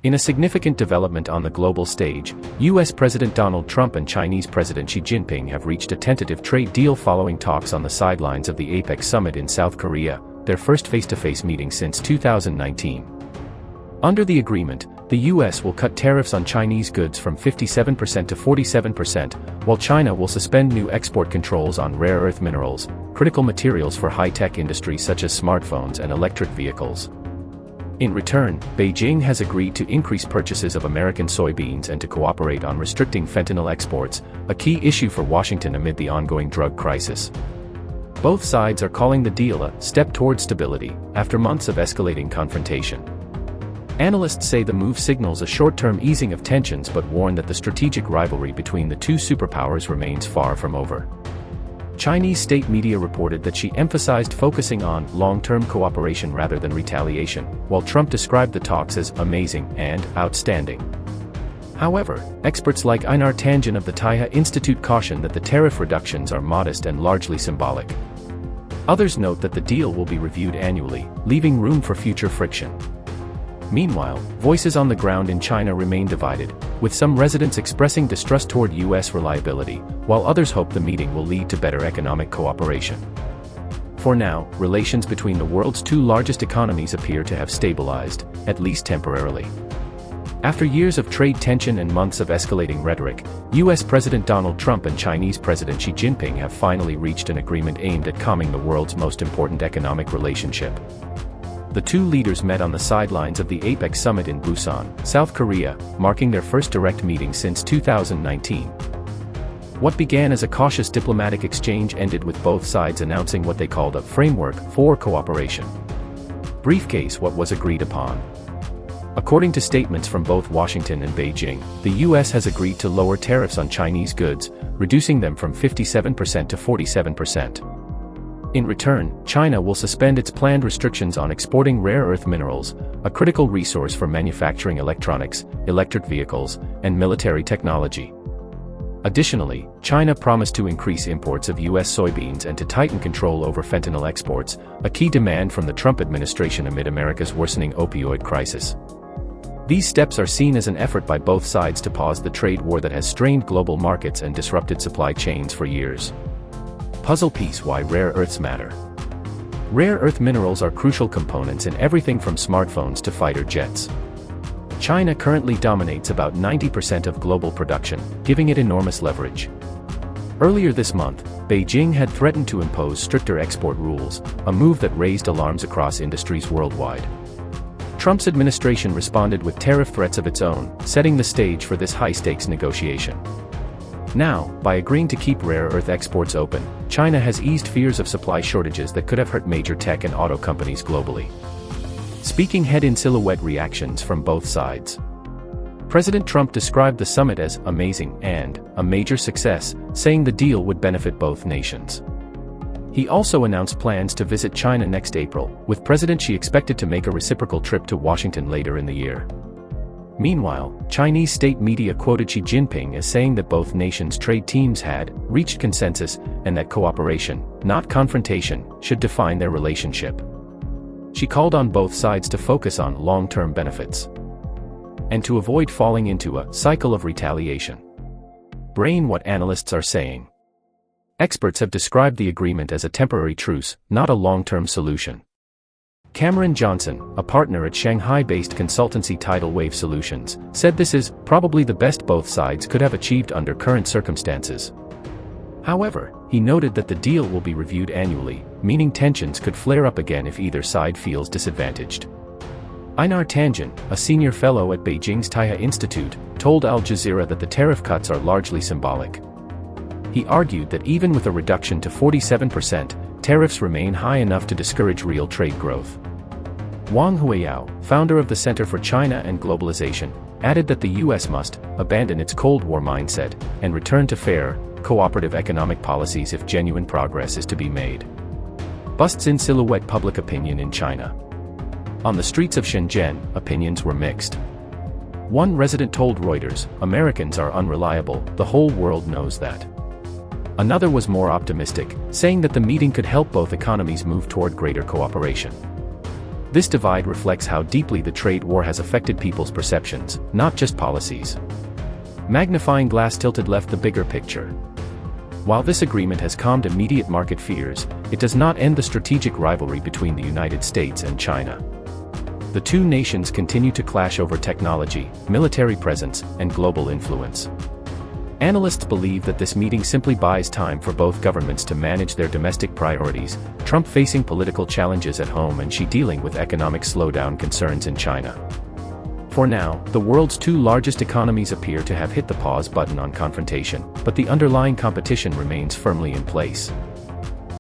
In a significant development on the global stage, US President Donald Trump and Chinese President Xi Jinping have reached a tentative trade deal following talks on the sidelines of the APEC Summit in South Korea, their first face-to-face meeting since 2019. Under the agreement, the US will cut tariffs on Chinese goods from 57% to 47%, while China will suspend new export controls on rare earth minerals, critical materials for high-tech industries such as smartphones and electric vehicles. In return, Beijing has agreed to increase purchases of American soybeans and to cooperate on restricting fentanyl exports, a key issue for Washington amid the ongoing drug crisis. Both sides are calling the deal a step toward stability, after months of escalating confrontation. Analysts say the move signals a short-term easing of tensions but warn that the strategic rivalry between the two superpowers remains far from over. Chinese state media reported that Xi emphasized focusing on long-term cooperation rather than retaliation, while Trump described the talks as amazing and outstanding. However, experts like Einar Tangen of the Taihe Institute caution that the tariff reductions are modest and largely symbolic. Others note that the deal will be reviewed annually, leaving room for future friction. Meanwhile, voices on the ground in China remain divided, with some residents expressing distrust toward US reliability, while others hope the meeting will lead to better economic cooperation. For now, relations between the world's two largest economies appear to have stabilized, at least temporarily. After years of trade tension and months of escalating rhetoric, US President Donald Trump and Chinese President Xi Jinping have finally reached an agreement aimed at calming the world's most important economic relationship. The two leaders met on the sidelines of the APEC Summit in Busan, South Korea, marking their first direct meeting since 2019. What began as a cautious diplomatic exchange ended with both sides announcing what they called a framework for cooperation. Briefcase what was agreed upon. According to statements from both Washington and Beijing, the US has agreed to lower tariffs on Chinese goods, reducing them from 57% to 47%. In return, China will suspend its planned restrictions on exporting rare earth minerals, a critical resource for manufacturing electronics, electric vehicles, and military technology. Additionally, China promised to increase imports of US soybeans and to tighten control over fentanyl exports, a key demand from the Trump administration amid America's worsening opioid crisis. These steps are seen as an effort by both sides to pause the trade war that has strained global markets and disrupted supply chains for years. Puzzle piece: why rare earths matter. Rare earth minerals are crucial components in everything from smartphones to fighter jets. China currently dominates about 90% of global production, giving it enormous leverage. Earlier this month, Beijing had threatened to impose stricter export rules, a move that raised alarms across industries worldwide. Trump's administration responded with tariff threats of its own, setting the stage for this high-stakes negotiation. Now, by agreeing to keep rare earth exports open, China has eased fears of supply shortages that could have hurt major tech and auto companies globally. Speaking head-in silhouette reactions from both sides. President Trump described the summit as amazing and a major success, saying the deal would benefit both nations. He also announced plans to visit China next April, with President Xi expected to make a reciprocal trip to Washington later in the year. Meanwhile, Chinese state media quoted Xi Jinping as saying that both nations' trade teams had reached consensus and that cooperation, not confrontation, should define their relationship. She called on both sides to focus on long-term benefits and to avoid falling into a cycle of retaliation. Brain what analysts are saying. Experts have described the agreement as a temporary truce, not a long-term solution. Cameron Johnson, a partner at Shanghai-based consultancy Tidal Wave Solutions, said this is probably the best both sides could have achieved under current circumstances. However, he noted that the deal will be reviewed annually, meaning tensions could flare up again if either side feels disadvantaged. Einar Tangen, a senior fellow at Beijing's Taihe Institute, told Al Jazeera that the tariff cuts are largely symbolic. He argued that even with a reduction to 47%, tariffs remain high enough to discourage real trade growth. Wang Huiyao, founder of the Center for China and Globalization, added that the US must abandon its Cold War mindset and return to fair, cooperative economic policies if genuine progress is to be made. Busts in silhouette public opinion in China. On the streets of Shenzhen, opinions were mixed. One resident told Reuters, "Americans are unreliable, the whole world knows that." Another was more optimistic, saying that the meeting could help both economies move toward greater cooperation. This divide reflects how deeply the trade war has affected people's perceptions, not just policies. Magnifying glass tilted left the bigger picture. While this agreement has calmed immediate market fears, it does not end the strategic rivalry between the United States and China. The two nations continue to clash over technology, military presence, and global influence. Analysts believe that this meeting simply buys time for both governments to manage their domestic priorities, Trump facing political challenges at home and Xi dealing with economic slowdown concerns in China. For now, the world's two largest economies appear to have hit the pause button on confrontation, but the underlying competition remains firmly in place.